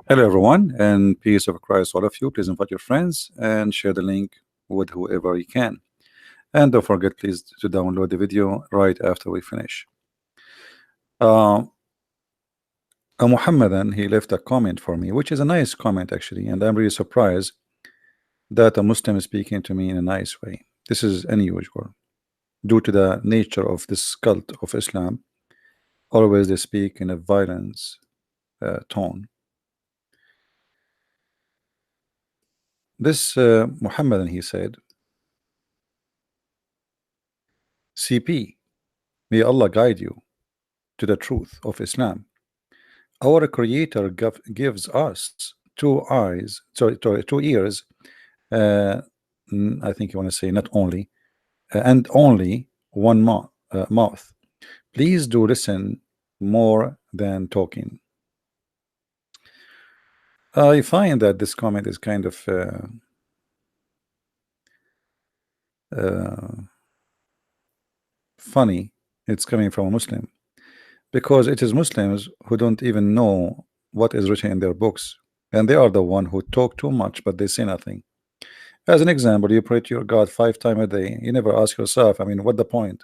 Hello, everyone, and peace of Christ, all of you. Please invite your friends and share the link with whoever you can. And don't forget, please, to download the video right after we finish. Uh, Muhammadan, he left a comment for me, which is a nice comment, actually, and I'm really surprised that a Muslim is speaking to me in a nice way. This is unusual due to the nature of this cult of Islam. Always they speak in a violence tone. This Muhammadan, he said, CP, may Allah guide you to the truth of Islam. Our Creator gives us two eyes, sorry, two ears. Uh, I think you want to say not only and only one mouth. Please do listen more than talking. I find that this comment is kind of uh, funny. It's coming from a Muslim because it is Muslims who don't even know what is written in their books, and they are the one who talk too much, but they say nothing. As an example, you pray to your God 5 times a day. You never ask yourself, I mean, what the point?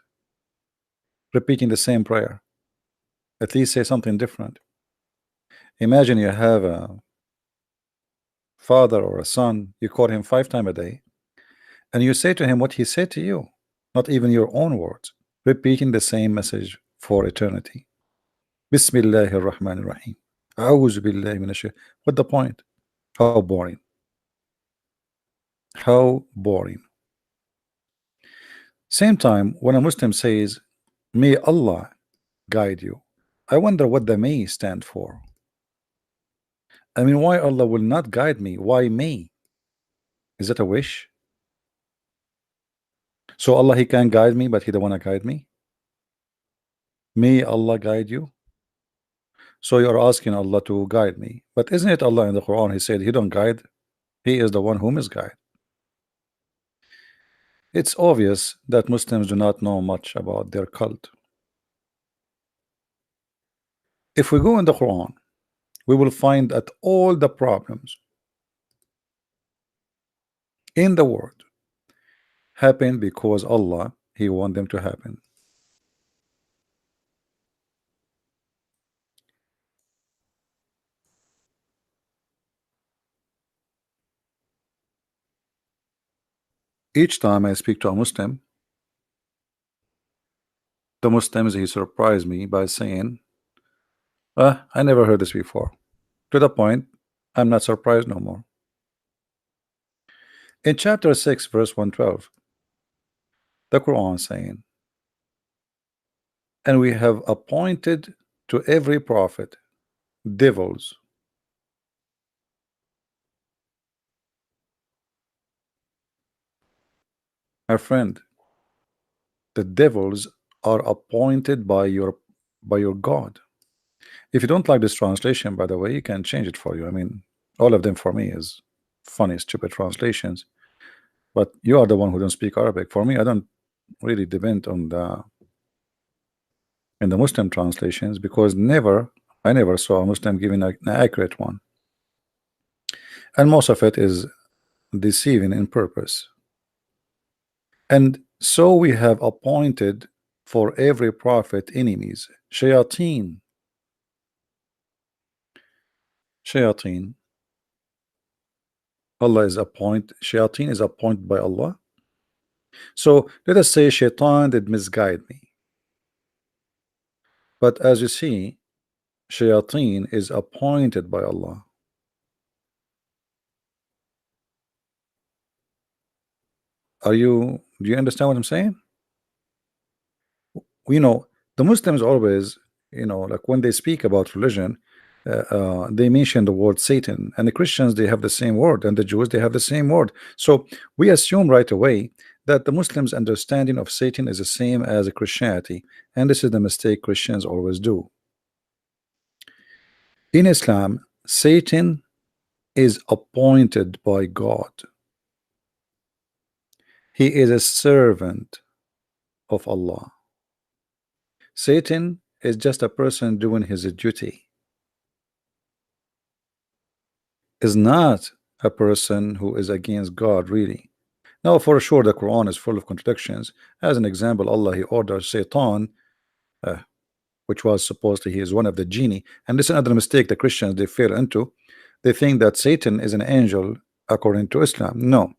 Repeating the same prayer. At least say something different. Imagine you have a father or a son, you call him 5 times a day, and you say to him what he said to you, not even your own words, repeating the same message for eternity. Bismillahir Rahmanir Rahim. A'udhu billahi minash. What the point? How boring. How boring. Same time, when a Muslim says, may Allah guide you, I wonder what the may stand for. I mean, why Allah will not guide me? Why me? Is that a wish? So Allah, he can guide me, but he don't want to guide me. May Allah guide you. So you're asking Allah to guide me, but isn't it Allah in the Quran? He said he don't guide. He is the one who misguide. It's obvious that Muslims do not know much about their cult. If we go in the Quran, we will find that all the problems in the world happen because Allah, he want them to happen. Each time I speak to a Muslim, the Muslims, he surprised me by saying, I never heard this before. To the point, I'm not surprised no more. In chapter 6, verse 112, the Quran saying, and we have appointed to every prophet devils. My friend, the devils are appointed by your God. If you don't like this translation, by the way, you can change it for you. I mean, all of them for me is funny, stupid translations. But you are the one who don't speak Arabic. For me, I don't really depend on the in the Muslim translations because I never saw a Muslim giving an accurate one, and most of it is deceiving in purpose. And so we have appointed for every prophet enemies, shayateen. Shayateen. Allah is shayateen is appointed by Allah. So let us say shaitan did misguide me. But as you see, shayateen is appointed by Allah. Do you understand what I'm saying? You know, the Muslims always, like when they speak about religion, they mention the word Satan, and the Christians, they have the same word, and the Jews, they have the same word. So we assume right away that the Muslims understanding of Satan is the same as a Christianity, and this is the mistake Christians always do. In Islam, Satan is appointed by God. He is a servant of Allah. Satan is just a person doing his duty. is not a person who is against God, really. Now, for sure, the Quran is full of contradictions. As an example, Allah, He orders Satan, uh, which was supposedly he is one of the genie. And this is another mistake the Christians they fell into. They think that Satan is an angel according to Islam. No,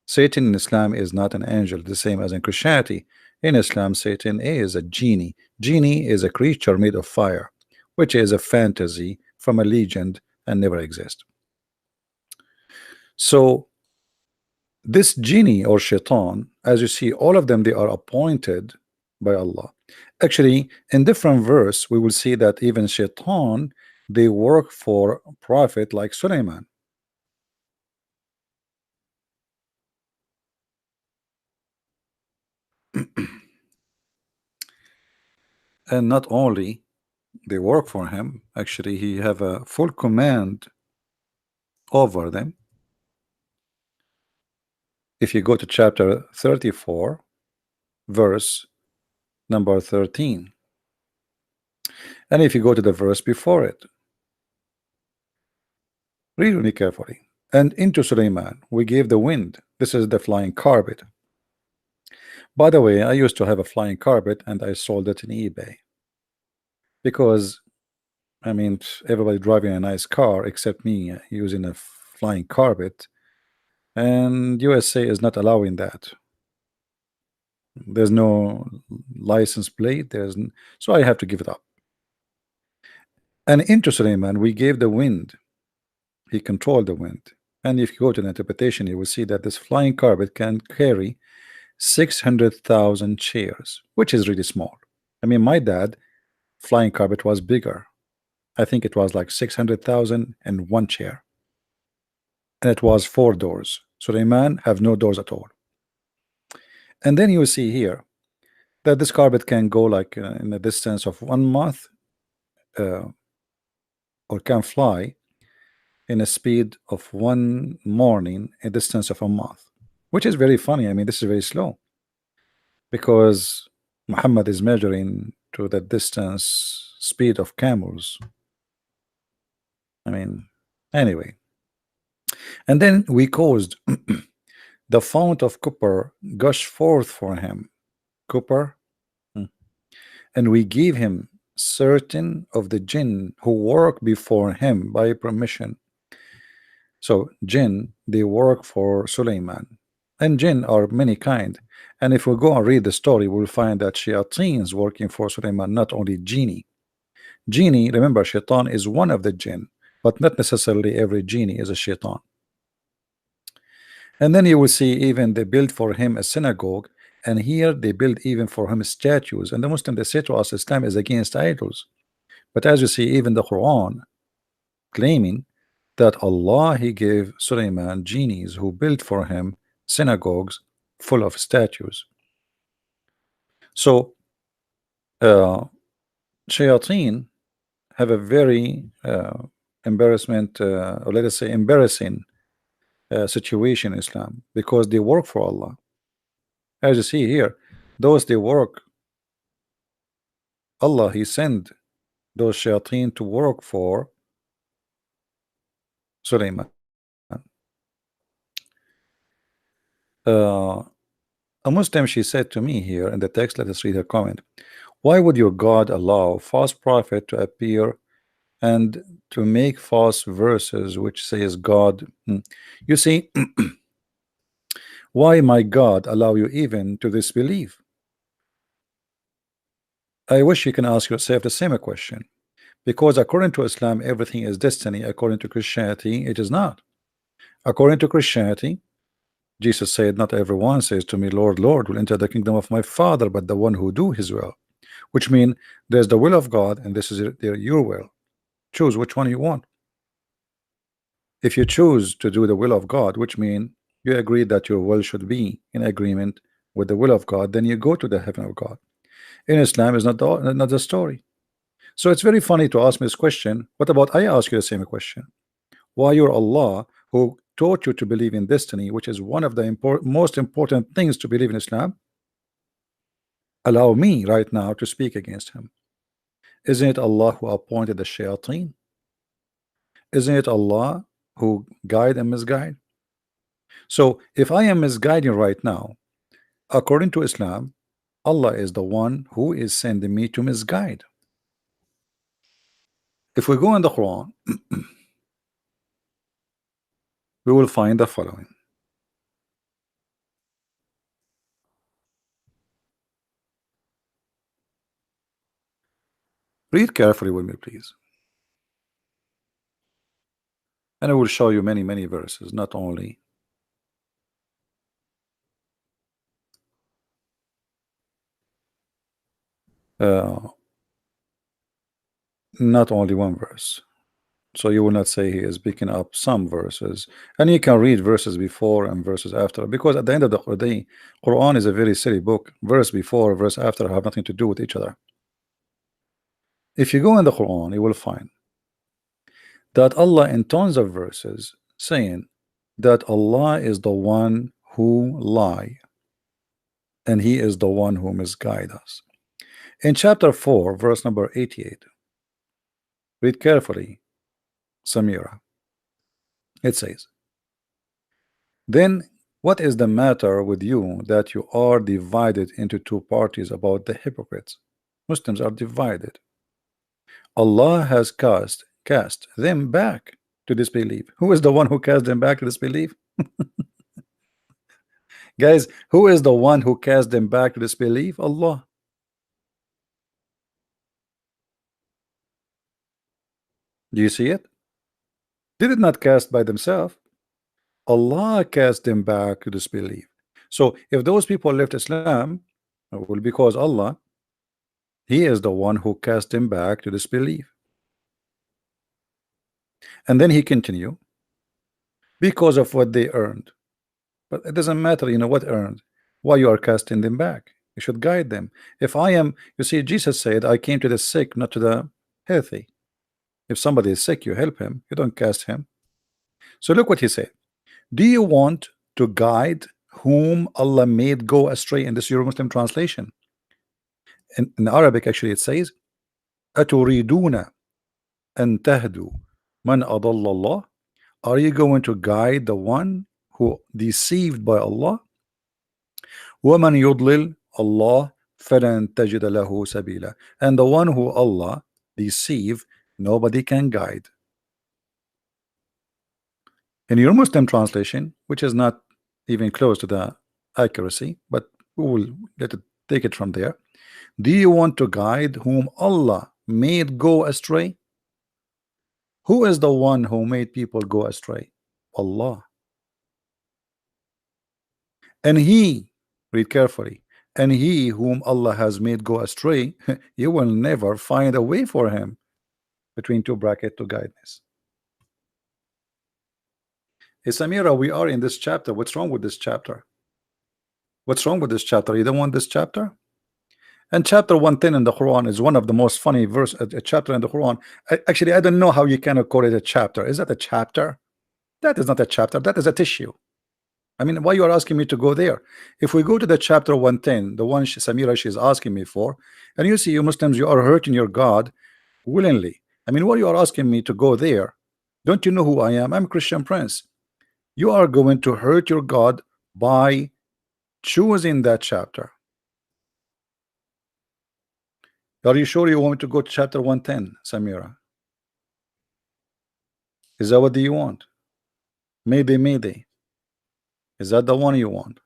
Satan in Islam is not an angel, the same as in Christianity. In Islam, Satan is a genie. Genie is a creature made of fire, which is a fantasy from a legend and never exist. So this genie or shaitan, as you see, all of them, they are appointed by Allah. Actually, in different verse, we will see that even shaitan, they work for a prophet like Sulaiman. And not only they work for him, actually he have a full command over them. If you go to chapter 34 verse number 13, and if you go to the verse before it, read really carefully. And into Sulaiman we gave the wind. This is the flying carpet. By the way, I used to have a flying carpet and I sold it in eBay, because I mean everybody driving a nice car except me using a flying carpet, and USA is not allowing that. There's no license plate, so I have to give it up. And into Suleiman we gave the wind. He controlled the wind. And if you go to the interpretation, you will see that this flying carpet can carry 600,000 chairs, which is really small. I mean, my dad flying carpet was bigger. I think it was like 600,000 and one chair, and it was 4 doors. Suleiman have no doors at all. And then you see here that this carpet can go like in a distance of 1 month, or can fly in a speed of 1 morning, a distance of a month, which is very funny. I mean, this is very slow, because Muhammad is measuring to the distance speed of camels. I mean, anyway. And then we caused the fount of copper gush forth for him. Copper. And we gave him certain of the jinn who work before him by permission. So jinn, they work for Suleiman, and jinn are many kind. And if we go and read the story, we'll find that shayateens working for Suleiman, not only genie. Genie, remember, shaitan is one of the jinn, but not necessarily every genie is a shaitan. And then you will see even they build for him a synagogue, and here they build even for him statues. And the Muslim, they say to us, Islam is against idols. But as you see, even the Quran claiming that Allah, He gave Suleiman genies who built for him synagogues full of statues. So shayateen have a very embarrassment, or let us say embarrassing situation in Islam, because they work for Allah. As you see here, those they work, Allah, He sent those shayateen to work for Suleiman. A Muslim, she said to me here in the text, let us read her comment. Why would your God allow false prophet to appear and to make false verses which says God? You see, why my God allow you even to disbelieve? I wish you can ask yourself the same question, because according to Islam everything is destiny. According to Christianity it is not. According to Christianity, Jesus said, not everyone says to me, Lord, Lord, will enter the kingdom of my Father, but the one who do his will. Which means there's the will of God, and this is your will. Choose which one you want. If you choose to do the will of God, which means you agree that your will should be in agreement with the will of God, then you go to the heaven of God. In Islam is not the story. So it's very funny to ask me this question. What about I ask you the same question? Why your Allah, who taught you to believe in destiny, which is one of the most important things to believe in Islam, allow me right now to speak against him? Isn't it Allah who appointed the shayateen? Isn't it Allah who guide and misguide? So if I am misguiding right now, according to Islam, Allah is the one who is sending me to misguide. If we go in the Quran, we will find the following. Read carefully with me, please. And I will show you many verses, not only one verse. So you will not say he is picking up some verses, and you can read verses before and verses after, because at the end of the day, Quran is a very silly book. Verse before, verse after have nothing to do with each other. If you go in the Quran, you will find that Allah in tons of verses saying that Allah is the one who lie, and he is the one who misguide us. In chapter 4, verse number 88, read carefully, Samira. It says, then what is the matter with you that you are divided into two parties about the hypocrites? Muslims are divided. Allah has cast them back to disbelief. Who is the one who cast them back to disbelief? Guys, who is the one who cast them back to disbelief? Allah. Do you see it? They did not cast by themselves. Allah cast them back to disbelief. So if those people left Islam, it will be because Allah, he is the one who cast them back to disbelief. And then he continue, because of what they earned. But it doesn't matter, you know what earned, why you are casting them back. You should guide them. If I am, you see, Jesus said, I came to the sick, not to the healthy. If somebody is sick, you help him, you don't cast him. So look what he said. Do you want to guide whom Allah made go astray? In this Euro Muslim translation, in Arabic actually it says, أتريدون أن تهدوا من أضل الله? Are you going to guide the one who deceived by Allah? ومن يضلل الله فلن تجد له سبيلا. And the one who Allah deceive, nobody can guide. In your Muslim translation, which is not even close to the accuracy, but we will take it from there. Do you want to guide whom Allah made go astray? Who is the one who made people go astray? Allah. And he, read carefully, and he whom Allah has made go astray, you will never find a way for him, between two brackets, to guidance. Hey, Samira, we are in this chapter. What's wrong with this chapter? What's wrong with this chapter? You don't want this chapter? And chapter 110 in the Quran is one of the most funny verse, a chapter in the Quran. Actually, I don't know how you can call it a chapter. Is that a chapter? That is not a chapter. That is a tissue. I mean, why you are asking me to go there? If we go to the chapter 110, the one Samira she's asking me for, and you see, you Muslims, you are hurting your God willingly. I mean, why you are asking me to go there? Don't you know who I am? I'm Christian Prince. You are going to hurt your God by choosing that chapter. Are you sure you want me to go to chapter 110, Samira? Is that what you want? Maybe. Is that the one you want?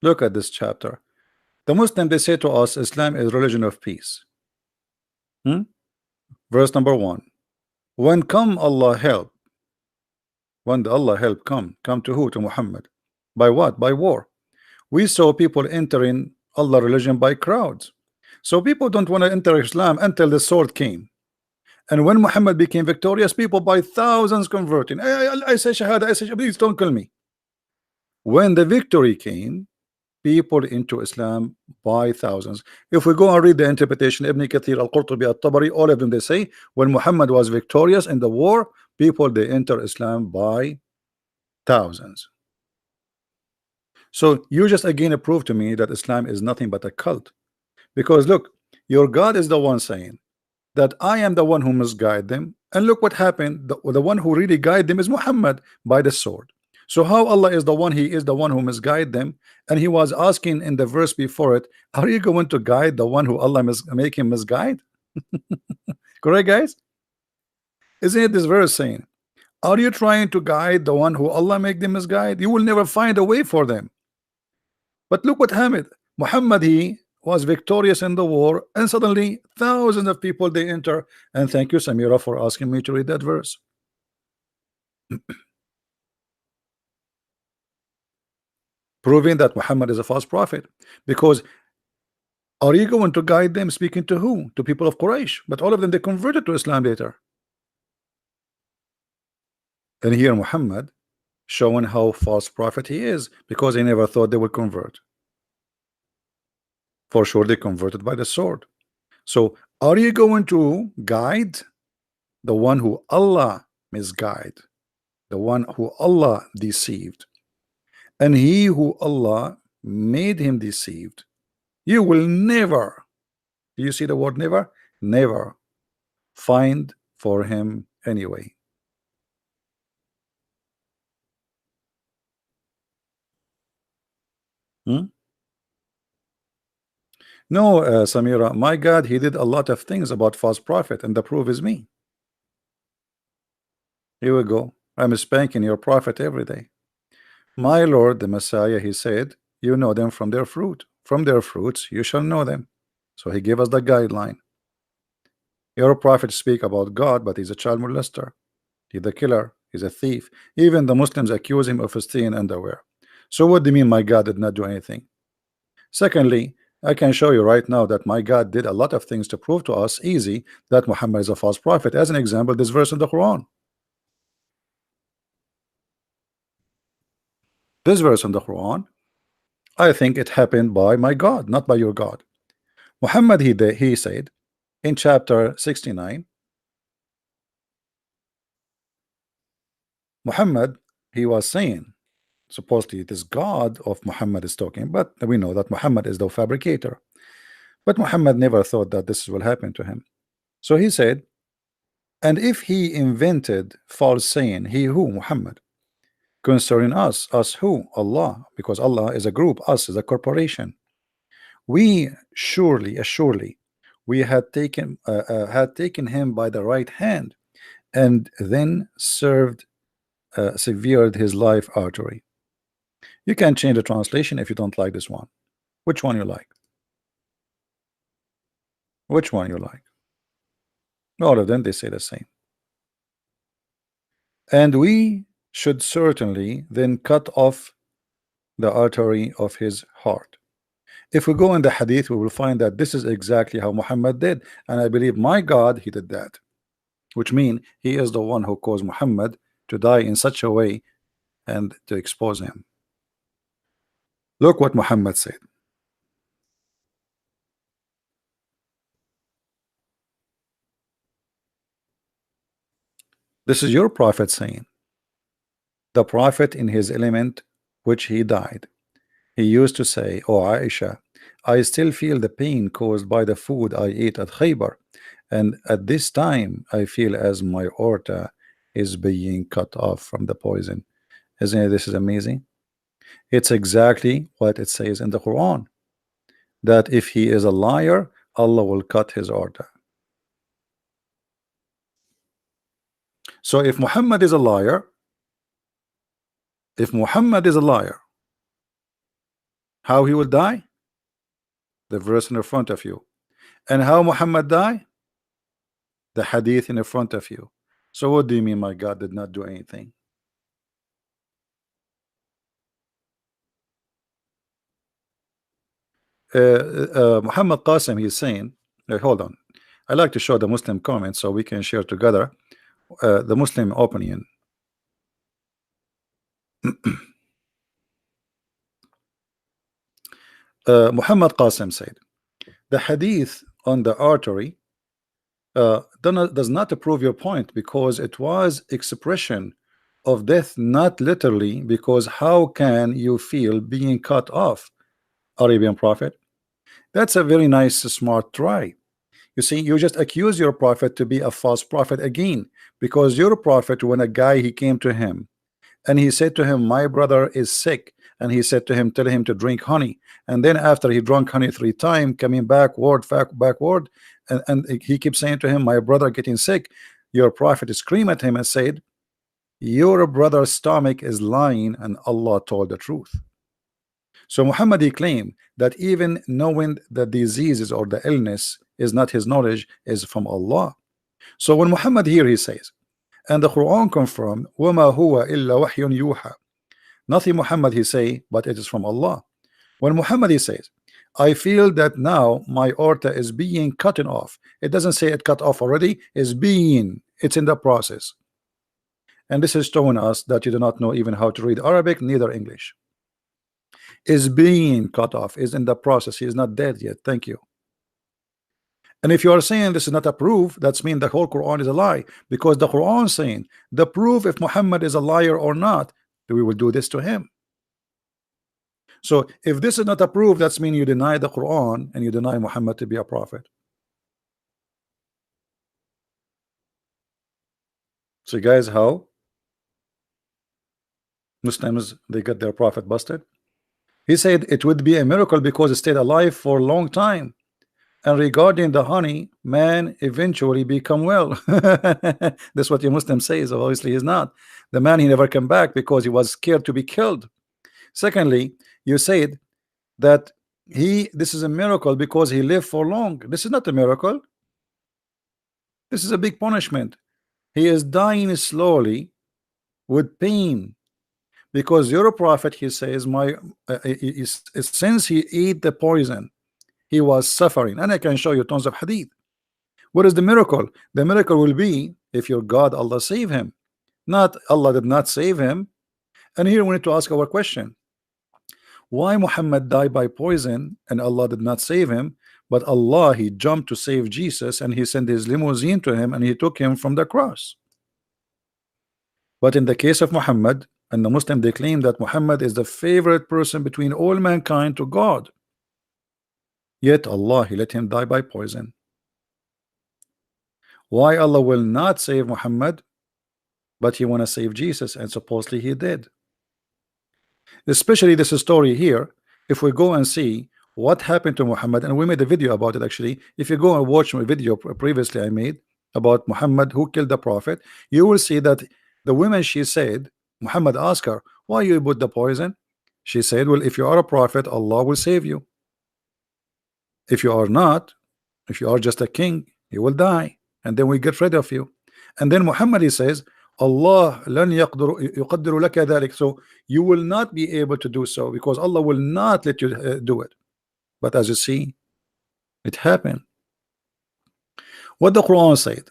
Look at this chapter. The Muslim, they say to us, Islam is religion of peace. Verse number 1. When come Allah help? When the Allah help come to who? To Muhammad. By what? By war. We saw people entering Allah religion by crowds. So people don't want to enter Islam until the sword came. And when Muhammad became victorious, people by thousands converting. I say Shahada, I say, please don't kill me. When the victory came, people into Islam by thousands. If we go and read the interpretation, Ibn Kathir, Al-Qurtubi, Al-Tabari, all of them, they say when Muhammad was victorious in the war, people they enter Islam by thousands. So you just again prove to me that Islam is nothing but a cult, because look, your God is the one saying that I am the one who misguide them, And look what happened. The one who really guided them is Muhammad by the sword. So how Allah is the one, He is the one who misguide them. And He was asking in the verse before it, are you going to guide the one who Allah make him misguide? Correct, guys? Isn't it this verse saying, are you trying to guide the one who Allah make them misguide? You will never find a way for them. But look what happened. Muhammad, he was victorious in the war, and suddenly thousands of people they enter. And thank you, Samira, for asking me to read that verse. Proving that Muhammad is a false prophet. Because are you going to guide them speaking to who? To people of Quraysh. But all of them, they converted to Islam later. And here Muhammad showing how false prophet he is, because he never thought they would convert. For sure they converted by the sword. So are you going to guide the one who Allah misguide, the one who Allah deceived, and he who Allah made him deceived? You will never, do you see the word never? Never find for him anyway. No, Samira, my God, he did a lot of things about false prophet, and the proof is me. Here we go. I'm spanking your prophet every day. My Lord, the Messiah, he said, you know them from their fruit. From their fruits you shall know them. So he gave us the guideline. Your prophet speak about God, but he's a child molester. He's a killer. He's a thief. Even the Muslims accuse him of stealing underwear. So what do you mean my God did not do anything? Secondly, I can show you right now that my God did a lot of things to prove to us easy that Muhammad is a false prophet. As an example, this verse in the Quran. This verse in the Quran, I think it happened by my God, not by your God. Muhammad, he said in chapter 69, Muhammad, he was saying, supposedly it is God of Muhammad is talking, but we know that Muhammad is the fabricator. But Muhammad never thought that this will happen to him. So he said, and if he invented false saying, he who, Muhammad, concerning us who? Allah, because Allah is a group, us is a corporation. We assuredly, we had taken him by the right hand, and then severed his life artery. You can change the translation if you don't like this one. Which one you like? Which one you like? All of them, they say the same. And we should certainly then cut off the artery of his heart. If we go in the hadith, we will find that this is exactly how Muhammad did, and I believe my God, he did that, which means he is the one who caused Muhammad to die in such a way and to expose him. Look what Muhammad said. This is your prophet saying, the prophet in his element which he died, he used to say, oh Aisha, I still feel the pain caused by the food I ate at Khaybar, and at this time I feel as my aorta is being cut off from the poison. Isn't it, this is amazing? It's exactly what it says in the Quran, that if he is a liar, Allah will cut his aorta. So if Muhammad is a liar, how he will die? The verse in the front of you. And how Muhammad die? The hadith in the front of you. So what do you mean my God did not do anything? Muhammad Qasim, he's saying, hold on, I like to show the Muslim comments so we can share together the Muslim opinion. Muhammad Qasim said, the hadith on the artery does not prove your point, because it was expression of death, not literally, because how can you feel being cut off, Arabian Prophet? That's a very nice smart try. You see, you just accuse your prophet to be a false prophet again, because your prophet, when a guy he came to him and he said to him, my brother is sick, and he said to him, tell him to drink honey, and then after he drank honey 3 times, coming backward, and he keeps saying to him, my brother getting sick, your prophet screamed at him and said, your brother's stomach is lying and Allah told the truth. So Muhammad, he claimed that even knowing the diseases or the illness is not his knowledge, is from Allah. So when Muhammad here he says, and the Quran confirmed, وَمَا هُوَ إِلَّا وَحْيٌ يُوحَى, nothing Muhammad he say but it is from Allah. When Muhammad he says, I feel that now my aorta is being cut off, it doesn't say it cut off already, it's in the process. And this is showing us that you do not know even how to read Arabic, neither English. Is being cut off, is in the process, he is not dead yet. Thank you. And if you are saying this is not a proof, that's mean the whole Quran is a lie, because the Quran saying the proof if Muhammad is a liar or not, we will do this to him. So if this is not a proof, that's mean you deny the Quran and you deny Muhammad to be a prophet. So guys, how Muslims they got their prophet busted? He said it would be a miracle because it stayed alive for a long time. And regarding the honey, man eventually become well. That's what your Muslim says. Obviously he's not. The man, he never came back because he was scared to be killed. Secondly, you said that this is a miracle because he lived for long. This is not a miracle. This is a big punishment. He is dying slowly with pain, because your prophet, he says, since he ate the poison, he was suffering. And I can show you tons of hadith. What is the miracle? The miracle will be if your God Allah save him, not Allah did not save him. And here we need to ask our question: why Muhammad died by poison and Allah did not save him, but Allah he jumped to save Jesus and he sent his limousine to him and he took him from the cross? But in the case of Muhammad and the Muslim, they claim that Muhammad is the favorite person between all mankind to God, yet Allah he let him die by poison. Why Allah will not save Muhammad, but he want to save Jesus, and supposedly he did? Especially this story here, if we go and see what happened to Muhammad, and we made a video about it actually. If you go and watch my video previously I made about Muhammad who killed the prophet, you will see that the woman, she said, Muhammad asked her, why you put the poison? She said, well, if you are a prophet, Allah will save you. If you are not, if you are just a king, you will die, and then we get rid of you. And then Muhammad, he says, Allah lan yuqaddiru laka dhalik, so you will not be able to do so because Allah will not let you do it. But as you see, it happened. What the Quran said.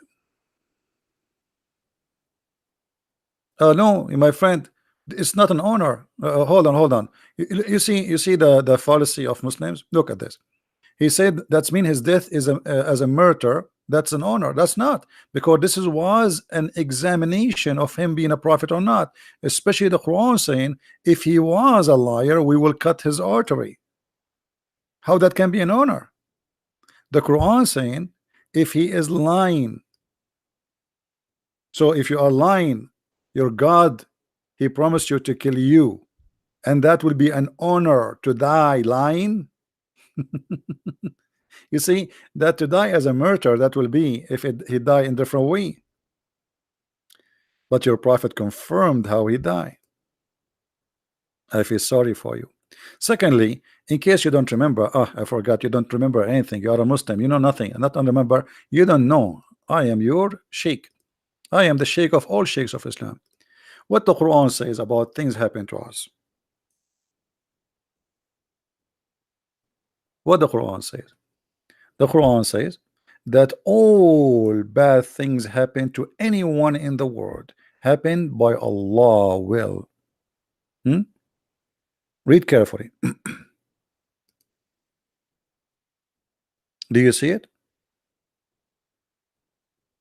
No, my friend, it's not an honor. Hold on. You see the fallacy of Muslims. Look at this. He said that's mean his death is as a murder. That's an honor. That's not, because this was an examination of him being a prophet or not. Especially the Quran saying if he was a liar, we will cut his artery. How that can be an honor? The Quran saying if he is lying. So if you are lying, your God, he promised you to kill you, and that will be an honor to die lying. You see that to die as a murderer, that will be if he died in different way. But your prophet confirmed how he died. I feel sorry for you. Secondly, in case you don't remember, I forgot, you don't remember anything, you are a Muslim, you know nothing, and not remember, you don't know. I am your sheikh. I am the sheikh of all sheikhs of Islam. What the Quran says about things happen to us. What the Quran says. The Quran says that all bad things happen to anyone in the world happen by Allah will. Read carefully. Do you see it?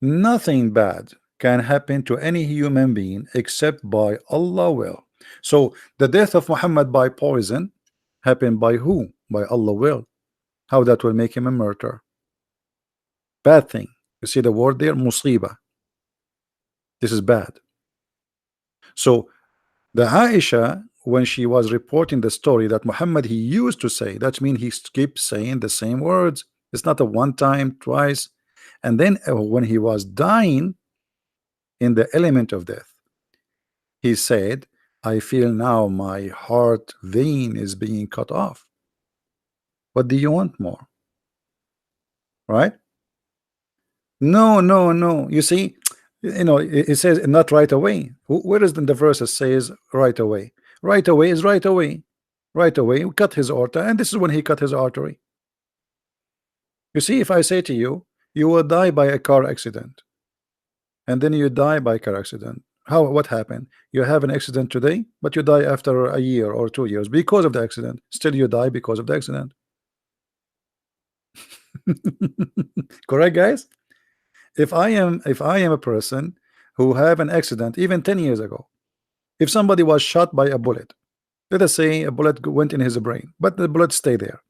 Nothing bad can happen to any human being except by Allah will. So the death of Muhammad by poison happened by who? By Allah will. How that will make him a murderer? Bad thing. You see the word there, musiba. This is bad. So the Aisha, when she was reporting the story that Muhammad he used to say, that means he keeps saying the same words. It's not a one time, twice. And then when he was dying in the element of death, he said, I feel now my heart vein is being cut off. What do you want more? Right? No, no, no. You see, it says not right away. Where is in the verse it says right away? Right away is right away. Right away, we cut his aorta, and this is when he cut his artery. You see, if I say to you, you will die by a car accident, and then you die by car accident. What happened? You have an accident today, but you die after a year or 2 years because of the accident. Still, you die because of the accident. Correct, guys? If I am a person who have an accident even 10 years ago, if somebody was shot by a bullet, let us say a bullet went in his brain, but the bullet stay there,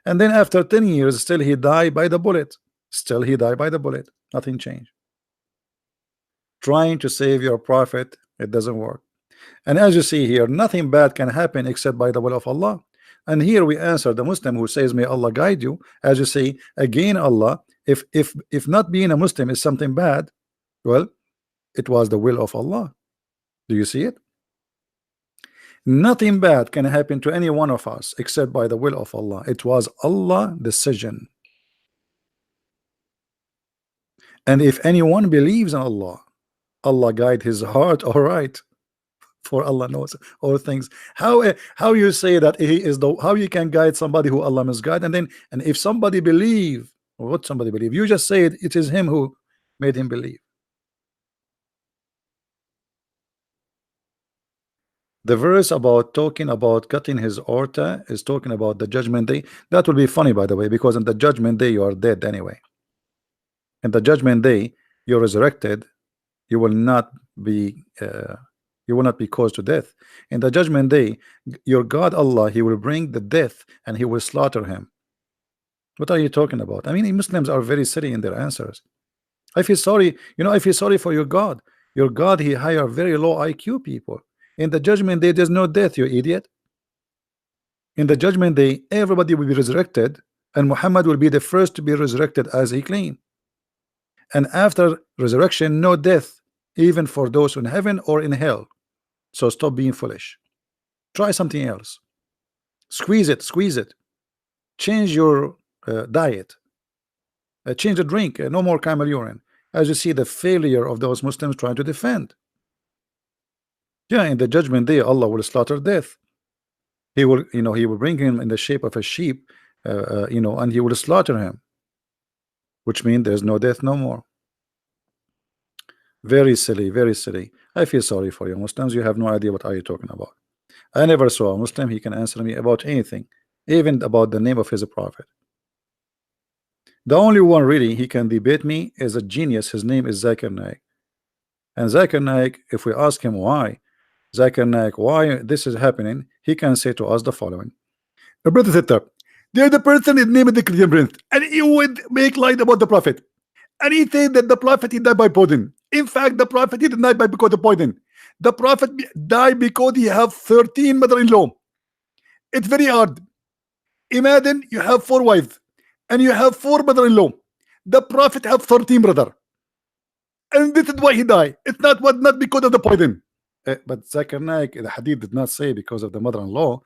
and then after 10 years still he died by the bullet, nothing changed. Trying to save your prophet, it doesn't work. And as you see here, nothing bad can happen except by the will of Allah. And here we answer the Muslim who says, may Allah guide you. As you say, again, Allah, if not being a Muslim is something bad, well, it was the will of Allah. Do you see it? Nothing bad can happen to any one of us except by the will of Allah. It was Allah's decision. And if anyone believes in Allah, Allah guide his heart, all right. For Allah knows all things. How you say that he is how you can guide somebody who Allah must guide, and if somebody believe, what somebody believe, you just say it is him who made him believe. The verse about talking about cutting his aorta is talking about the judgment day. That will be funny, by the way, because in the judgment day you are dead anyway. In the judgment day you're resurrected. You will not be caused to death. In the judgment day, your God Allah, he will bring the death and he will slaughter him. What are you talking about? I mean, Muslims are very silly in their answers. I feel sorry, I feel sorry for your God. Your God, he hire very low IQ people. In the judgment day, there's no death, you idiot. In the judgment day, everybody will be resurrected, and Muhammad will be the first to be resurrected as he claimed. And after resurrection, no death, even for those in heaven or in hell. So stop being foolish. Try something else. Squeeze it. Change your diet. Change the drink. No more camel urine. As you see, the failure of those Muslims trying to defend. Yeah, in the judgment day, Allah will slaughter death. He will, he will bring him in the shape of a sheep, and he will slaughter him, which means there's no death no more. Very silly, very silly. I feel sorry for you Muslims. You have no idea what are you talking about. I never saw a Muslim he can answer me about anything, even about the name of his prophet. The only one really he can debate me is a genius. His name is Zakir Naik. And Zakir Naik, if we ask him why this is happening, he can say to us the following. The brother said that there's the person is named the Christian Prince, and he would make light about the prophet. And he said that the prophet he died by poison. In fact, the prophet he did not die because of poison. The prophet died because he have 13 mother-in-law. It's very hard. Imagine you have 4 wives and you have 4 mother-in-law. The prophet have 13 brother, and this is why he died. It's not because of the poison. But Zakir Naik, the hadith did not say because of the mother-in-law.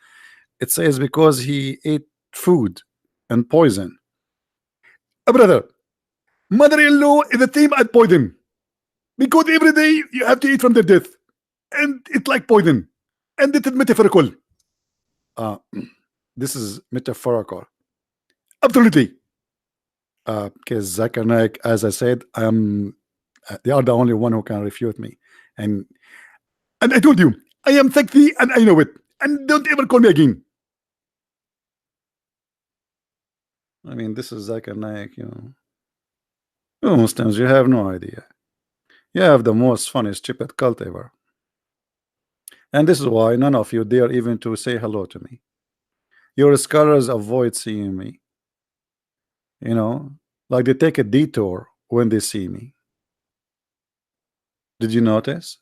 It says because he ate food and poison. Brother, mother-in-law is the same as poison, because every day you have to eat from their death, and it's like poison, and it is metaphorical. This is metaphorical, absolutely. Because Zakir Naik, as I said, they are the only one who can refute me, and I told you I am sexy and I know it, and don't ever call me again. I mean, this is Zakir Naik, You Muslims, you have no idea. You have the most funny stupid cult ever. And this is why none of you dare even to say hello to me. Your scholars avoid seeing me. Like they take a detour when they see me. Did you notice?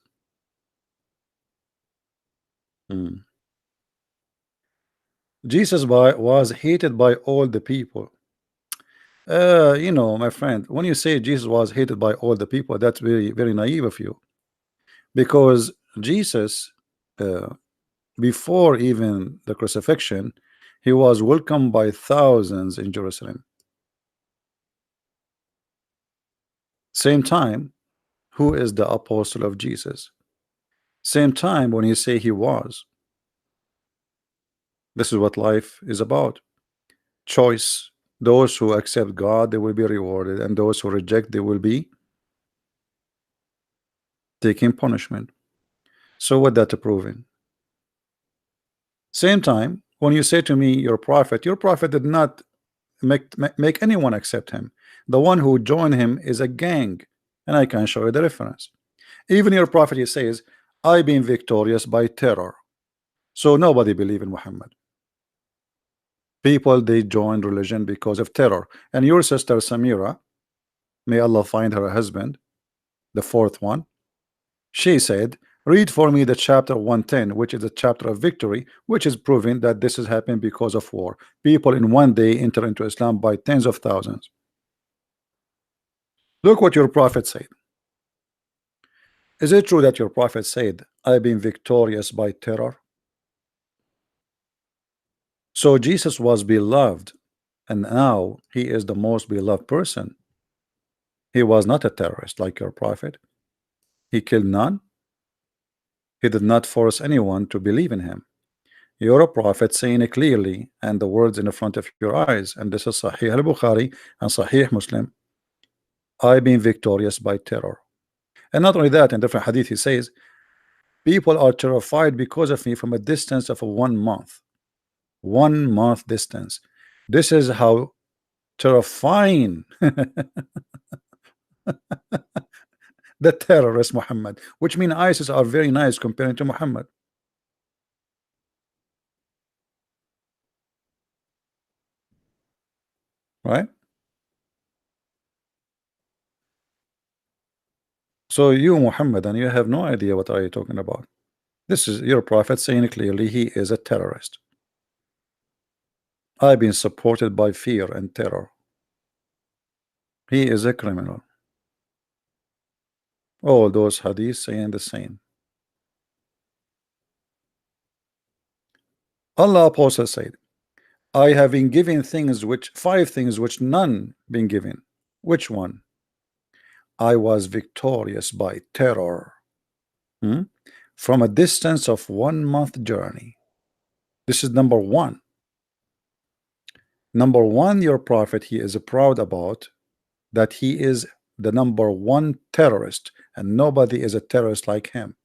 Hmm. Jesus was hated by all the people. You know, my friend, when you say Jesus was hated by all the people, that's very, very naive of you. Because Jesus, uh, before even the crucifixion, he was welcomed by thousands in Jerusalem. Same time, who is the apostle of Jesus? Same time when you say he was. This is what life is about. Choice. Those who accept God, they will be rewarded, and those who reject, they will be taking punishment. So what that proving? Same time, when you say to me, your prophet did not make anyone accept him. The one who joined him is a gang, and I can show you the reference. Even your prophet, he says, I been victorious by terror. So nobody believe in Muhammad. People, they joined religion because of terror. And your sister Samira, may Allah find her husband, the fourth one, she said, read for me the chapter 110, which is a chapter of victory, which is proving that this has happened because of war. People in one day enter into Islam by tens of thousands. Look what your prophet said. Is it true that your prophet said, I've been victorious by terror? So Jesus was beloved, and now he is the most beloved person. He was not a terrorist like your prophet. He killed none. He did not force anyone to believe in him. You're a prophet saying it clearly, and the words in the front of your eyes, and this is Sahih al-Bukhari and Sahih Muslim. I've been victorious by terror. And not only that, in different hadith he says, people are terrified because of me from a distance of 1 month. 1 month distance. This is how terrifying the terrorist Muhammad, which mean ISIS are very nice compared to Muhammad, right? So you Muhammad, and you have no idea what are you talking about. This is your prophet saying clearly he is a terrorist. I've been supported by fear and terror. He is a criminal. All those hadiths saying the same. Allah Apostle said, I have been given things which 5 things which none been given. Which one? I was victorious by terror. Hmm? From a distance of 1 month journey. This is number one. Number one, your prophet, he is proud about that he is the number one terrorist, and nobody is a terrorist like him.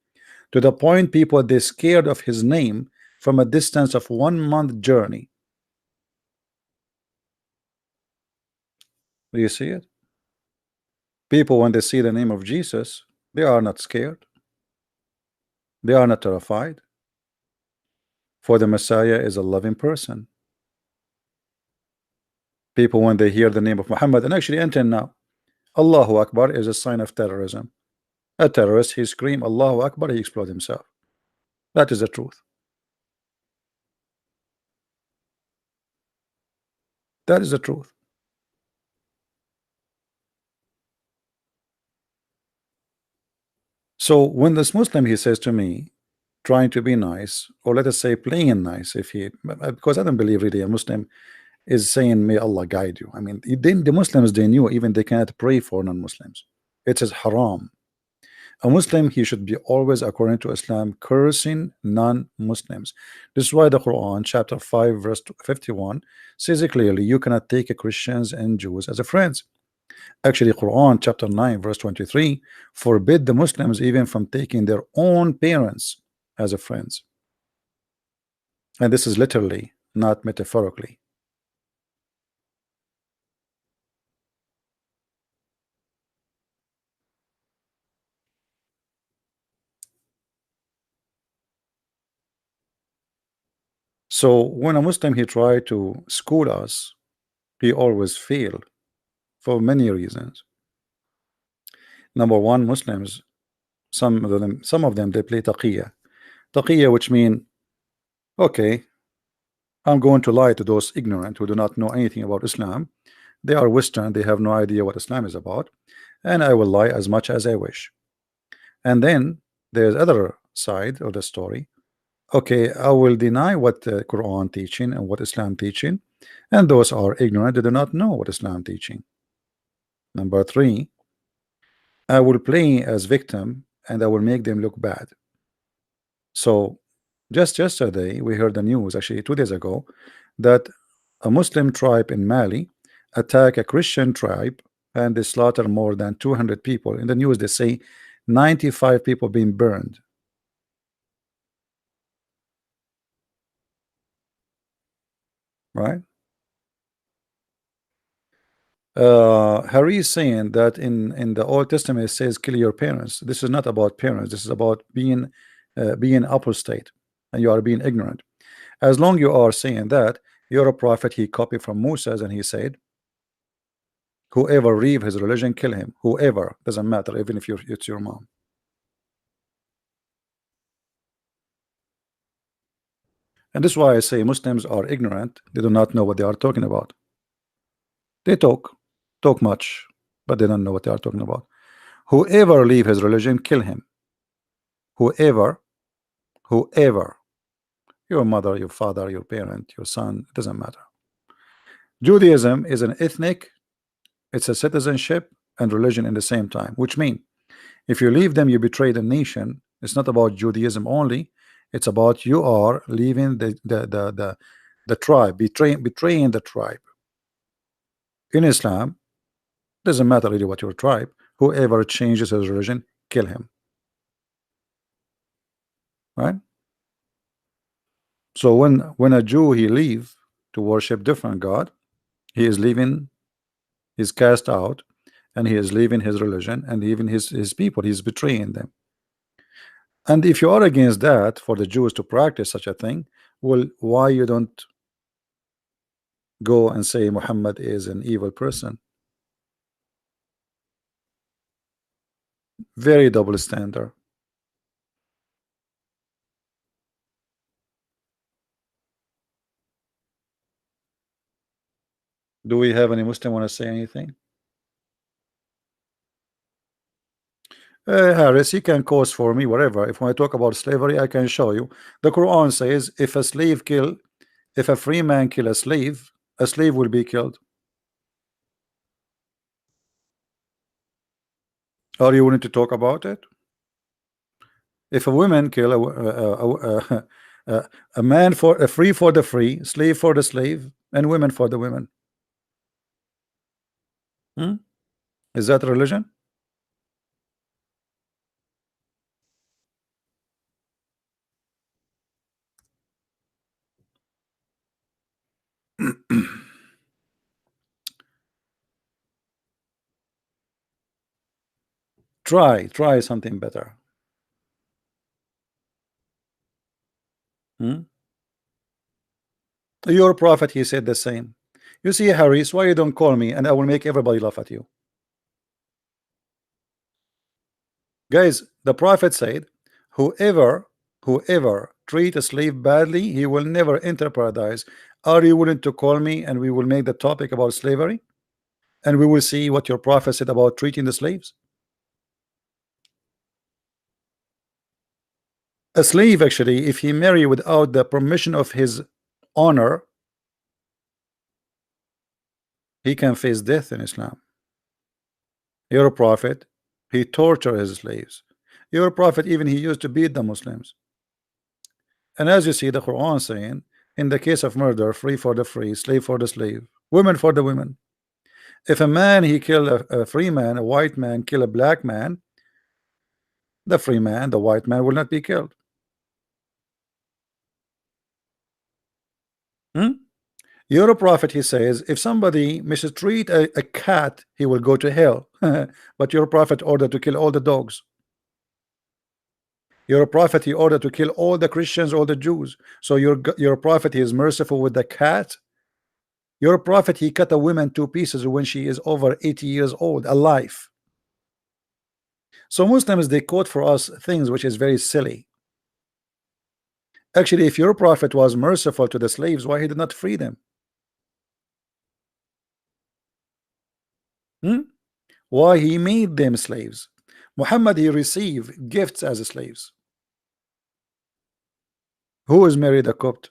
To the point people they scared of his name from a distance of 1 month journey. Do you see it? People, when they see the name of Jesus, they are not scared. They are not terrified. For the Messiah is a loving person. People, when they hear the name of Muhammad, and actually until now, Allahu Akbar is a sign of terrorism. A terrorist, he scream Allahu Akbar, he explode himself. That is the truth. That is the truth. So when this Muslim, he says to me, trying to be nice, or let us say playing nice, if he, because I don't believe really a Muslim is saying may Allah guide you. I mean, the Muslims, they knew even they cannot pray for non-Muslims. It is haram. A Muslim, he should be always, according to Islam, cursing non-Muslims. This is why the Quran chapter 5 verse 51 says it clearly, you cannot take Christians and Jews as a friends. Actually, Quran chapter 9 verse 23 forbid the Muslims even from taking their own parents as a friends. And this is literally, not metaphorically. So when a Muslim he tried to school us, he always failed. for many reasons. Number one, Muslims, some of them they play taqiyya, which mean, okay, I'm going to lie to those ignorant who do not know anything about Islam. They are Western, they have no idea what Islam is about, and I will lie as much as I wish. And then there's other side of the story. Okay, I will deny what the Quran teaching and what Islam teaching, and those are ignorant, they do not know what Islam teaching. Number three, I will play as victim and I will make them look bad. So just yesterday we heard the news, actually 2 days ago, that a Muslim tribe in Mali attack a Christian tribe and they slaughter more than 200 people. In the news they say 95 people being burned. Right? Harry is saying that in the Old Testament it says kill your parents. This is not about parents. This is about being apostate and you are being ignorant. As long you are saying that, you're a prophet. He copied from Moses and he said, whoever leave his religion, kill him. Whoever, doesn't matter, even if it's your mom. And this is why I say Muslims are ignorant. They do not know what they are talking about. They talk much, but they don't know what they are talking about. Whoever leave his religion, kill him. Whoever, your mother, your father, your parent, your son, it doesn't matter. Judaism is an ethnic, it's a citizenship and religion in the same time, which means if you leave them, you betray the nation. It's not about Judaism only, it's about you are leaving the tribe, betraying the tribe. In Islam, doesn't matter really what your tribe, whoever changes his religion, kill him. Right? So when a Jew he leave to worship different God, he is leaving, he's cast out, and he is leaving his religion and even his people, he's betraying them. And if you are against that, for the Jews to practice such a thing, well, why you don't go and say Muhammad is an evil person? Very double standard. Do we have any Muslim want to say anything? Harris, you can cause for me whatever. If when I talk about slavery, I can show you. The Quran says if a free man kill a slave will be killed. Are you willing to talk about it? If a woman kill a man for a free for the free, slave for the slave, and women for the women, is that religion? Try something better. Your prophet, he said the same. You see, Harris, why you don't call me and I will make everybody laugh at you? Guys, the prophet said, whoever treat a slave badly, he will never enter paradise. Are you willing to call me and we will make the topic about slavery? And we will see what your prophet said about treating the slaves. A slave, actually, if he marry without the permission of his owner, he can face death in Islam. Your prophet, he tortured his slaves. Your prophet, even he used to beat the Muslims. And as you see the Quran saying, in the case of murder, free for the free, slave for the slave, women for the women. If a man he kill a free man, a white man kill a black man, the free man, the white man will not be killed. Your prophet, he says, if somebody mistreat a cat, he will go to hell. But your prophet ordered to kill all the dogs. Your prophet, he ordered to kill all the Christians, all the Jews. So your prophet, he is merciful with the cat. Your prophet, he cut a woman to pieces when she is over 80 years old, alive. So Muslims, they quote for us things which is very silly. Actually, if your prophet was merciful to the slaves, why he did not free them? Why he made them slaves? Muhammad, he received gifts as slaves. Who is married a Copt?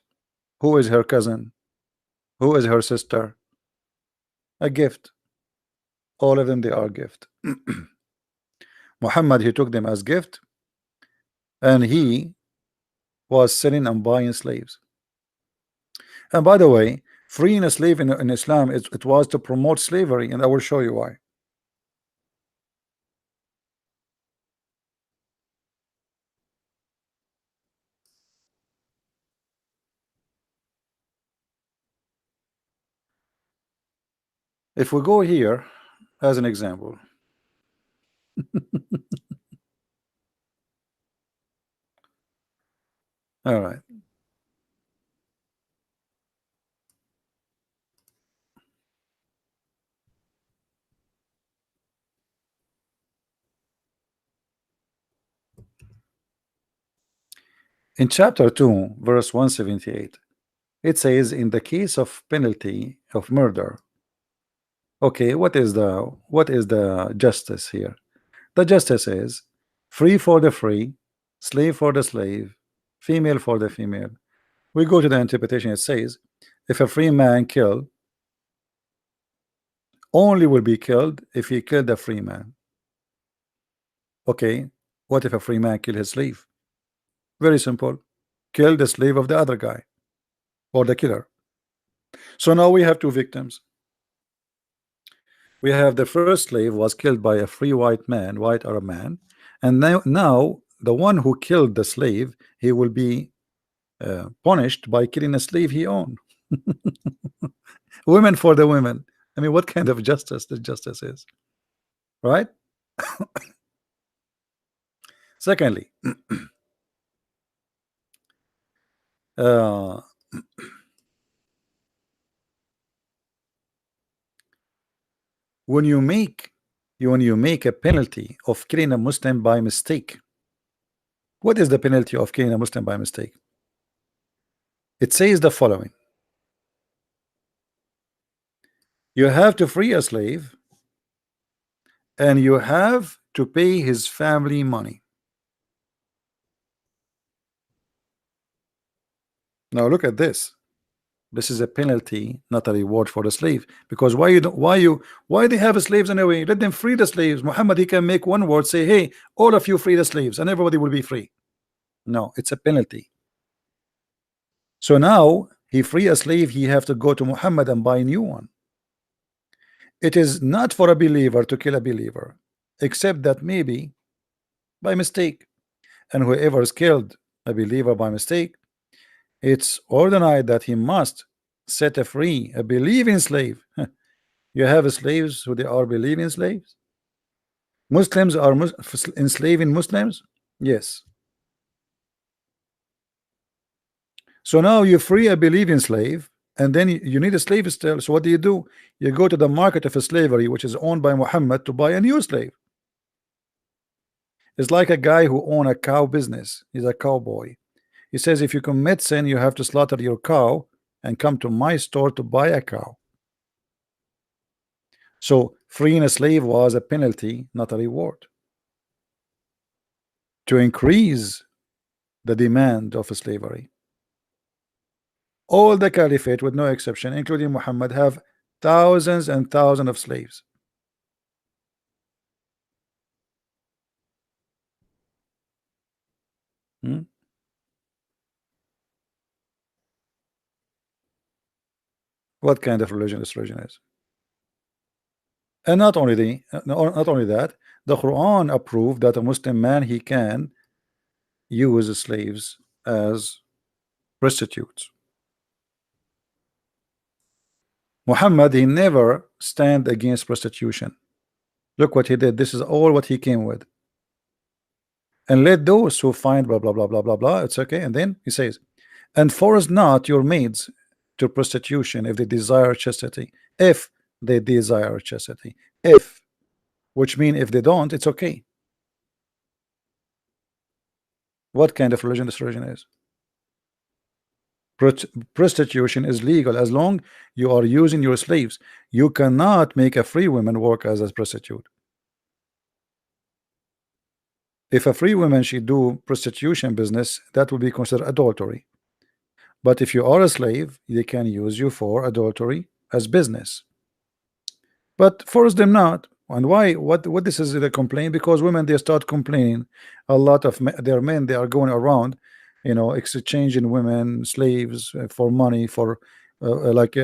Who is her cousin? Who is her sister? A gift. All of them, they are gift. Muhammad, he took them as gift, and he was selling and buying slaves. And by the way, freeing a slave in Islam, it was to promote slavery, and I will show you why. If we go here as an example, all right. In chapter 2, verse 178, it says, in the case of penalty of murder. Okay, what is the justice here? The justice is free for the free, slave for the slave, female for the female. We go to the interpretation. It says, if a free man kill, only will be killed if he killed a free man. Okay, what if a free man kill his slave? Very simple. Kill the slave of the other guy, or the killer. So now we have two victims. We have the first slave was killed by a free white man, white Arab man, and now the one who killed the slave, he will be punished by killing a slave he owned. Women for the women. I mean, what kind of justice this justice is, right? Secondly, when you make a penalty of killing a Muslim by mistake, what is the penalty of killing a Muslim by mistake? It says the following: you have to free a slave, and you have to pay his family money. Now look at this. This is a penalty, not a reward for the slave. Because why they have slaves anyway? Let them free the slaves. Muhammad, he can make one word, say, hey, all of you free the slaves, and everybody will be free. No, it's a penalty. So now he free a slave, he have to go to Muhammad and buy a new one. It is not for a believer to kill a believer, except that maybe by mistake. And whoever is killed a believer by mistake, it's ordained that he must set a free a believing slave. You have slaves who they are believing slaves. Muslims are enslaving Muslims. Yes. So now you free a believing slave, and then you need a slave still. So what do? You go to the market of slavery, which is owned by Muhammad, to buy a new slave. It's like a guy who owns a cow business. He's a cowboy. He says, if you commit sin, you have to slaughter your cow and come to my store to buy a cow. So freeing a slave was a penalty, not a reward, to increase the demand of slavery. All the caliphate, with no exception, including Muhammad, have thousands and thousands of slaves. What kind of religion this religion is? And not only that, the Quran approved that a Muslim man, he can use slaves as prostitutes. Muhammad, he never stand against prostitution. Look what he did. This is all what he came with. And let those who find blah blah blah blah blah blah, it's okay. And then he says, and force not your maids to prostitution if they desire chastity. If they desire chastity. If, which mean if they don't, it's okay. What kind of religion this religion is? Prostitution is legal as long you are using your slaves. You cannot make a free woman work as a prostitute. If a free woman should do prostitution business, that will be considered adultery. But if you are a slave, they can use you for adultery as business. But force them not. And why? What this is the complaint? Because women, they start complaining. A lot of their men, they are going around, exchanging women, slaves, for money. For like,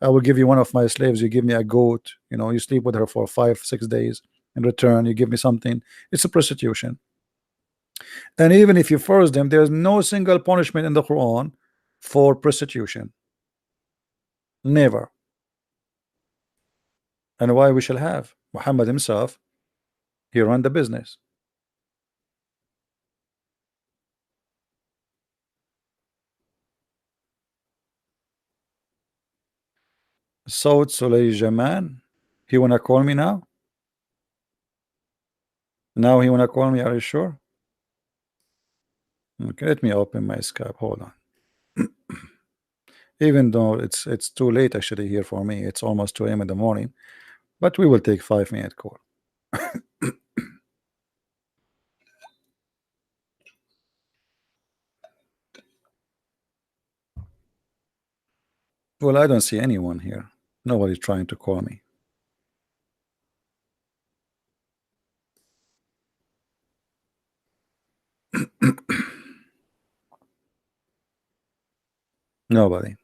I will give you one of my slaves, you give me a goat. You sleep with her for 5-6 days. In return, you give me something. It's a prostitution. And even if you force them, there's no single punishment in the Quran for prostitution. Never. And why we shall have? Muhammad himself, he ran the business. Saud Sulayjaman, he wanna call me now? Now he wanna call me, are you sure? Okay, let me open my Skype. Hold on. Even though it's too late actually here for me, it's almost 2 a.m. in the morning, but we will take 5-minute call. Well, I don't see anyone here. Nobody's trying to call me. Nobody.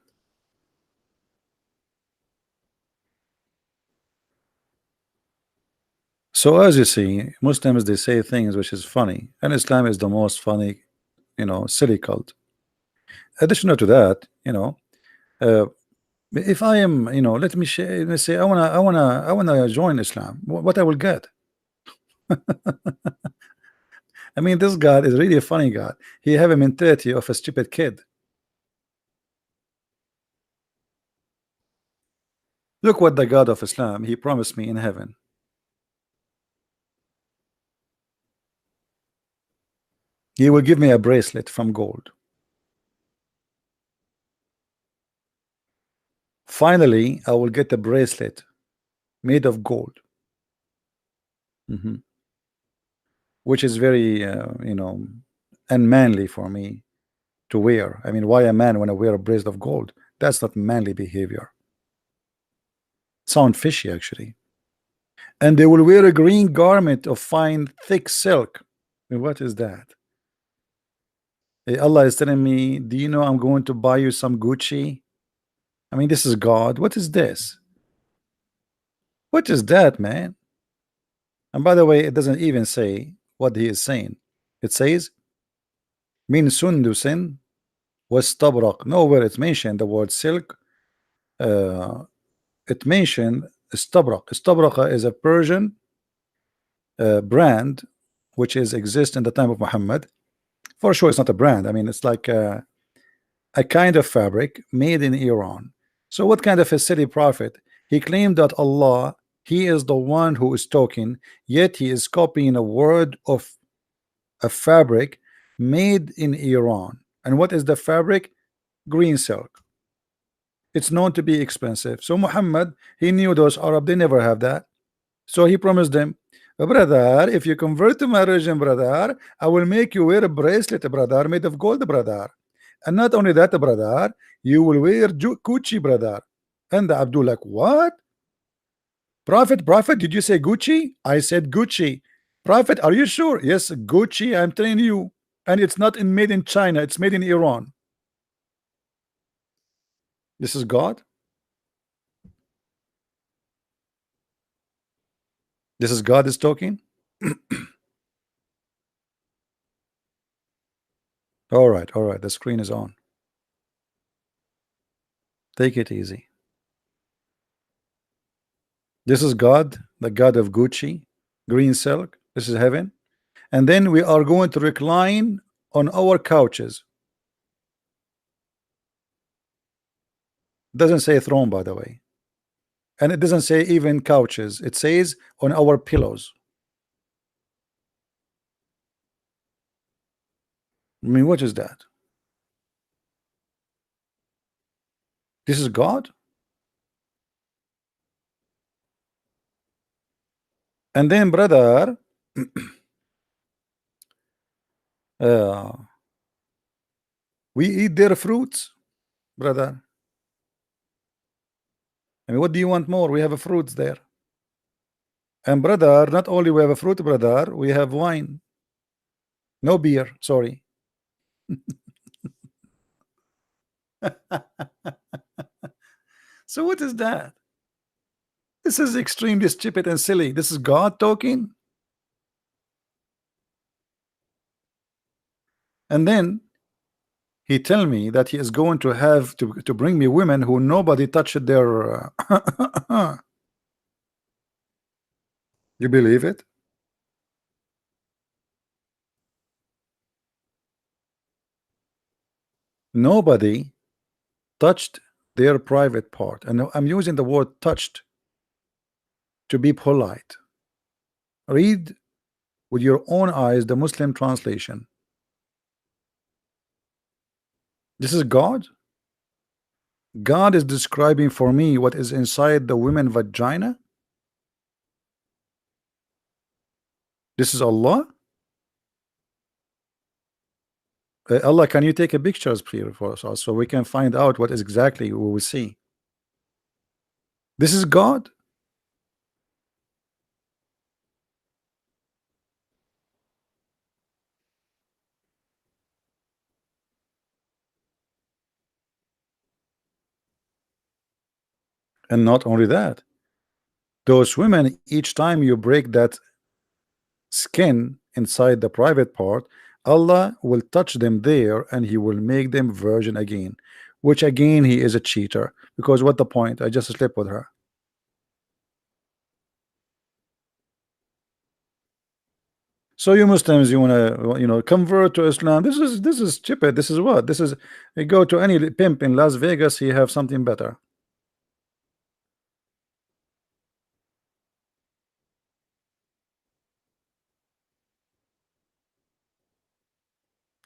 So as you see, Muslims, they say things which is funny, and Islam is the most funny, silly cult. Additional to that, uh, if I am, let me say, I wanna join Islam. What I will get? I mean, this God is really a funny God. He have a mentality of a stupid kid. Look what the God of Islam, he promised me in heaven. He will give me a bracelet from gold. Finally, I will get a bracelet made of gold. Which is very, unmanly for me to wear. I mean, why a man wanna wear a bracelet of gold? That's not manly behavior. Sound fishy, actually. And they will wear a green garment of fine, thick silk. What is that? Allah is telling me, do you know I'm going to buy you some Gucci? I mean, this is God. What is this? What is that, man? And by the way, it doesn't even say what he is saying. It says, Min sundusin was tabraq. Nowhere it's mentioned the word silk. It mentioned Stabraq. Stabraq is a Persian brand which is exist in the time of Muhammad. For sure, it's not a brand. I mean, it's like a kind of fabric made in Iran. So what kind of a silly prophet? He claimed that Allah, he is the one who is talking, yet he is copying a word of a fabric made in Iran. And what is the fabric? Green silk. It's known to be expensive. So Muhammad, he knew those Arab, they never have that. So he promised them, brother, if you convert to my religion, brother, I will make you wear a bracelet, brother, made of gold, brother. And not only that, brother, you will wear Gucci, brother. And Abdul like, what? Prophet, did you say Gucci? I said Gucci. Prophet, are you sure? Yes, Gucci, I'm telling you. And it's not made in China, it's made in Iran. This is God. This is God is talking. All right, the screen is on. Take it easy. This is God, the God of Gucci, green silk. This is heaven. And then we are going to recline on our couches. Doesn't say throne, by the way, and it doesn't say even couches. It says on our pillows. I mean, what is that? This is God? And then, brother, uh, we eat their fruits, brother. I mean, what do you want more? We have a fruits there. And brother, not only we have a fruit, brother, we have wine. No beer, sorry. So what is that? This is extremely stupid and silly. This is God talking. And then he tell me that he is going to have to bring me women who nobody touched their you believe it? Nobody touched their private part, and I'm using the word touched to be polite. Read with your own eyes the Muslim translation. This is God. God is describing for me what is inside the women vagina. This is Allah. Allah, can you take a pictures please for us so we can find out what is exactly what we see? This is God. And not only that, those women, each time you break that skin inside the private part, Allah will touch them there and he will make them virgin again, which again he is a cheater, because what the point? I just slept with her. So you Muslims, you wanna convert to Islam. This is stupid. This is what? This is, you go to any pimp in Las Vegas, he have something better.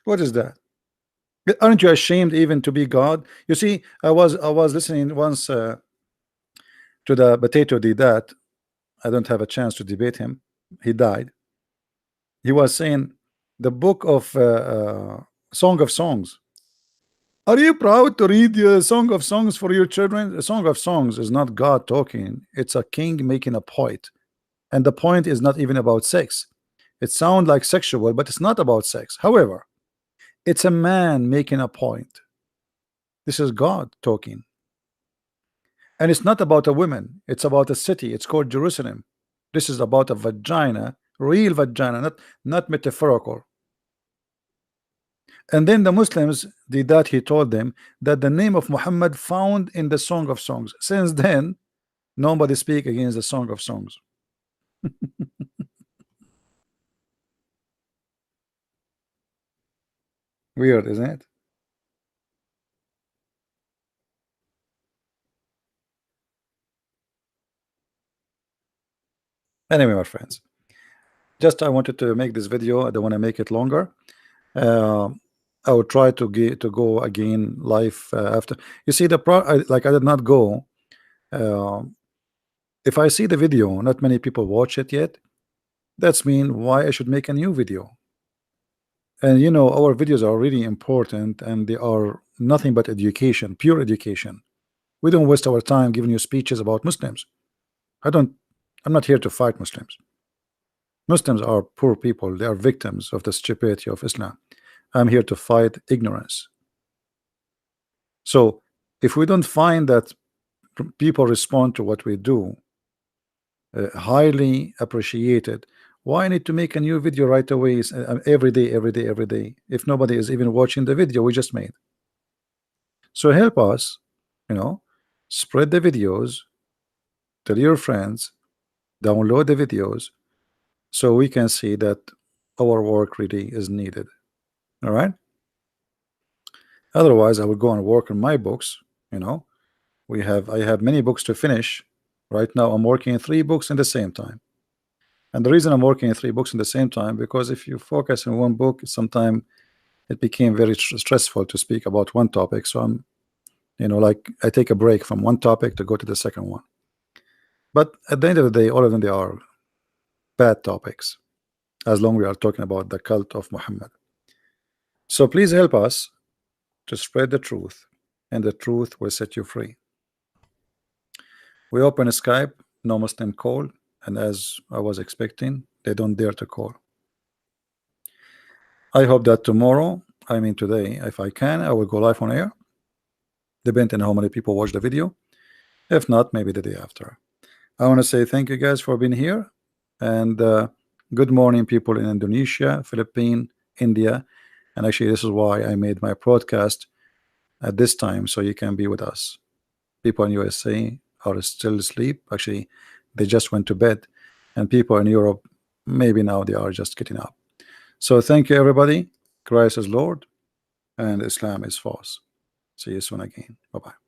What is that? Aren't you ashamed even to be God? You see, I was listening once to the potato did that. I don't have a chance to debate him. He died. He was saying the book of Song of Songs. Are you proud to read the Song of Songs for your children? The Song of Songs is not God talking. It's a king making a point, and the point is not even about sex. It sounds like sexual, but it's not about sex. However, it's a man making a point. This is God talking. And it's not about a woman, it's about a city. It's called Jerusalem. This is about a vagina, real vagina, not metaphorical. And then the Muslims did that. He told them that the name of Muhammad found in the Song of Songs. Since then, nobody speak against the Song of Songs. Weird, isn't it? Anyway, my friends, just I wanted to make this video. I don't want to make it longer. uh, I will try to go again live after. You see, like I did not go. uh, if I see the video not many people watch it yet, that's mean why I should make a new video. And our videos are really important, and they are nothing but education, pure education. We don't waste our time giving you speeches about Muslims. I'm not here to fight Muslims. Muslims are poor people. They are victims of the stupidity of Islam. I'm here to fight ignorance. So if we don't find that people respond to what we do, highly appreciated, why I need to make a new video right away every day, every day, every day, if nobody is even watching the video we just made? So help us, spread the videos, tell your friends, download the videos, so we can see that our work really is needed. All right. Otherwise, I will go and work on my books, I have many books to finish. Right now I'm working in 3 books in the same time. And the reason I'm working in 3 books in the same time, because if you focus on one book, sometimes it became very stressful to speak about one topic. So I'm, like I take a break from one topic to go to the second one. But at the end of the day, all of them, they are bad topics, as long we are talking about the cult of Muhammad. So please help us to spread the truth, and the truth will set you free. We open Skype, no Muslim call, and as I was expecting, they don't dare to call. I hope that tomorrow, I mean today, if I can, I will go live on air, depending on how many people watch the video. If not, maybe the day after. I want to say thank you guys for being here, and good morning people in Indonesia, Philippines, India, and actually this is why I made my broadcast at this time, so you can be with us. People in USA are still asleep. Actually, they just went to bed, and people in Europe, maybe now they are just getting up. So thank you everybody. Christ is Lord and Islam is false. See you soon again. Bye-bye.